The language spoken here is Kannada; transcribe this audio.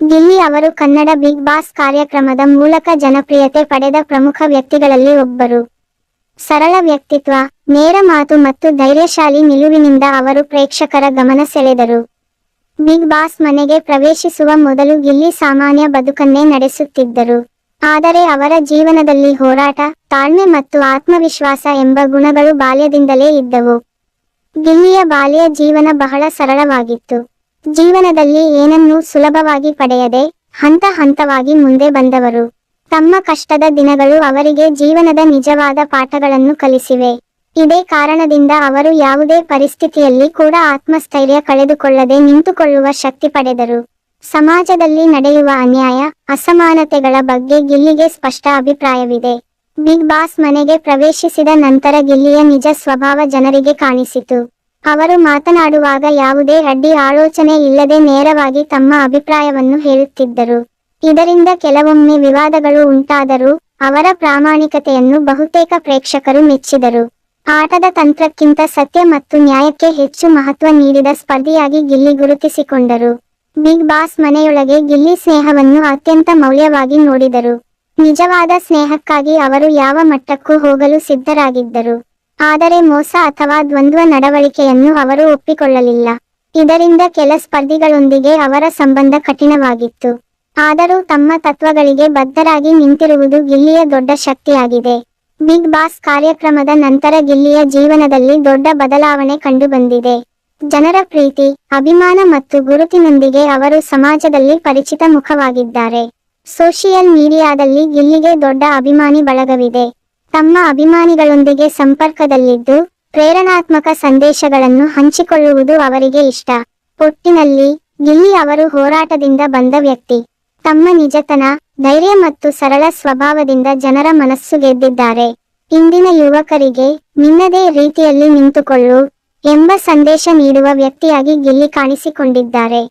ಗಿಲ್ಲಿ ಅವರು ಕನ್ನಡ ಬಿಗ್ ಬಾಸ್ ಕಾರ್ಯಕ್ರಮದ ಮೂಲಕ ಜನಪ್ರಿಯತೆ ಪಡೆದ ಪ್ರಮುಖ ವ್ಯಕ್ತಿಗಳಲ್ಲಿ ಒಬ್ಬರು. ಸರಳ ವ್ಯಕ್ತಿತ್ವ, ನೇರ ಮಾತು ಮತ್ತು ಧೈರ್ಯಶಾಲಿ ನಿಲುವಿನಿಂದ ಅವರು ಪ್ರೇಕ್ಷಕರ ಗಮನ ಸೆಳೆದರು. ಬಿಗ್ ಬಾಸ್ ಮನೆಗೆ ಪ್ರವೇಶಿಸುವ ಮೊದಲು ಗಿಲ್ಲಿ ಸಾಮಾನ್ಯ ಬದುಕನ್ನೇ ನಡೆಸುತ್ತಿದ್ದರು. ಆದರೆ ಅವರ ಜೀವನದಲ್ಲಿ ಹೋರಾಟ, ತಾಳ್ಮೆ ಮತ್ತು ಆತ್ಮವಿಶ್ವಾಸ ಎಂಬ ಗುಣಗಳು ಬಾಲ್ಯದಿಂದಲೇ ಇದ್ದವು. ಗಿಲ್ಲಿಯ ಬಾಲ್ಯ ಜೀವನ ಬಹಳ ಸರಳವಾಗಿತ್ತು. ಜೀವನದಲ್ಲಿ ಏನನ್ನೂ ಸುಲಭವಾಗಿ ಪಡೆಯದೆ ಹಂತ ಹಂತವಾಗಿ ಮುಂದೆ ಬಂದವರು. ತಮ್ಮ ಕಷ್ಟದ ದಿನಗಳು ಅವರಿಗೆ ಜೀವನದ ನಿಜವಾದ ಪಾಠಗಳನ್ನು ಕಲಿಸಿವೆ. ಇದೇ ಕಾರಣದಿಂದ ಅವರು ಯಾವುದೇ ಪರಿಸ್ಥಿತಿಯಲ್ಲಿ ಕೂಡ ಆತ್ಮಸ್ಥೈರ್ಯ ಕಳೆದುಕೊಳ್ಳದೆ ನಿಂತುಕೊಳ್ಳುವ ಶಕ್ತಿ ಪಡೆದರು. ಸಮಾಜದಲ್ಲಿ ನಡೆಯುವ ಅನ್ಯಾಯ, ಅಸಮಾನತೆಗಳ ಬಗ್ಗೆ ಗಿಲ್ಲಿಗೆ ಸ್ಪಷ್ಟ ಅಭಿಪ್ರಾಯವಿದೆ. ಬಿಗ್ ಬಾಸ್ ಮನೆಗೆ ಪ್ರವೇಶಿಸಿದ ನಂತರ ಗಿಲ್ಲಿಯ ನಿಜ ಸ್ವಭಾವ ಜನರಿಗೆ ಕಾಣಿಸಿತು. ಅವರು ಮಾತನಾಡುವಾಗ ಯಾವುದೇ ಅಡ್ಡಿ ಆಲೋಚನೆ ಇಲ್ಲದೆ ನೇರವಾಗಿ ತಮ್ಮ ಅಭಿಪ್ರಾಯವನ್ನು ಹೇಳುತ್ತಿದ್ದರು. ಇದರಿಂದ ಕೆಲವೊಮ್ಮೆ ವಿವಾದಗಳು ಉಂಟಾದರೂ ಅವರ ಪ್ರಾಮಾಣಿಕತೆಯನ್ನು ಬಹುತೇಕ ಪ್ರೇಕ್ಷಕರು ಮೆಚ್ಚಿದರು. ಆಟದ ತಂತ್ರಕ್ಕಿಂತ ಸತ್ಯ ಮತ್ತು ನ್ಯಾಯಕ್ಕೆ ಹೆಚ್ಚು ಮಹತ್ವ ನೀಡಿದ ಸ್ಪರ್ಧಿಯಾಗಿ ಗಿಲ್ಲಿ ಗುರುತಿಸಿಕೊಂಡರು. ಬಿಗ್ ಬಾಸ್ ಮನೆಯೊಳಗೆ ಗಿಲ್ಲಿ ಸ್ನೇಹವನ್ನು ಅತ್ಯಂತ ಮೌಲ್ಯವಾಗಿ ನೋಡಿದರು. ನಿಜವಾದ ಸ್ನೇಹಕ್ಕಾಗಿ ಅವರು ಯಾವ ಮಟ್ಟಕ್ಕೂ ಹೋಗಲು ಸಿದ್ಧರಾಗಿದ್ದರು. ಆದರೆ ಮೋಸ ಅಥವಾ ದ್ವಂದ್ವ ನಡವಳಿಕೆಯನ್ನು ಅವರು ಒಪ್ಪಿಕೊಳ್ಳಲಿಲ್ಲ. ಇದರಿಂದ ಕೆಲ ಸ್ಪರ್ಧಿಗಳೊಂದಿಗೆ ಅವರ ಸಂಬಂಧ ಕಠಿಣವಾಗಿತ್ತು. ಆದರೂ ತಮ್ಮ ತತ್ವಗಳಿಗೆ ಬದ್ಧರಾಗಿ ನಿಂತಿರುವುದು ಗಿಲ್ಲಿಯ ದೊಡ್ಡ ಶಕ್ತಿಯಾಗಿದೆ. ಬಿಗ್ ಬಾಸ್ ಕಾರ್ಯಕ್ರಮದ ನಂತರ ಗಿಲ್ಲಿಯ ಜೀವನದಲ್ಲಿ ದೊಡ್ಡ ಬದಲಾವಣೆ ಕಂಡುಬಂದಿದೆ. ಜನರ ಪ್ರೀತಿ, ಅಭಿಮಾನ ಮತ್ತು ಗುರುತಿನೊಂದಿಗೆ ಅವರು ಸಮಾಜದಲ್ಲಿ ಪರಿಚಿತ ಮುಖವಾಗಿದ್ದಾರೆ. ಸೋಷಿಯಲ್ ಮೀಡಿಯಾದಲ್ಲಿ ಗಿಲ್ಲಿಗೆ ದೊಡ್ಡ ಅಭಿಮಾನಿ ಬಳಗವಿದೆ. ತಮ್ಮ ಅಭಿಮಾನಿಗಳೊಂದಿಗೆ ಸಂಪರ್ಕದಲ್ಲಿದ್ದು ಪ್ರೇರಣಾತ್ಮಕ ಸಂದೇಶಗಳನ್ನು ಹಂಚಿಕೊಳ್ಳುವುದು ಅವರಿಗೆ ಇಷ್ಟ. ಒಟ್ಟಿನಲ್ಲಿ ಗಿಲ್ಲಿ ಅವರು ಹೋರಾಟದಿಂದ ಬಂದ ವ್ಯಕ್ತಿ. ತಮ್ಮ ನಿಜತನ, ಧೈರ್ಯ ಮತ್ತು ಸರಳ ಸ್ವಭಾವದಿಂದ ಜನರ ಮನಸ್ಸು ಗೆದ್ದಿದ್ದಾರೆ. ಇಂದಿನ ಯುವಕರಿಗೆ ನಿನ್ನದೇ ರೀತಿಯಲ್ಲಿ ನಿಂತುಕೊಳ್ಳು ಎಂಬ ಸಂದೇಶ ನೀಡುವ ವ್ಯಕ್ತಿಯಾಗಿ ಗಿಲ್ಲಿ ಕಾಣಿಸಿಕೊಂಡಿದ್ದಾರೆ.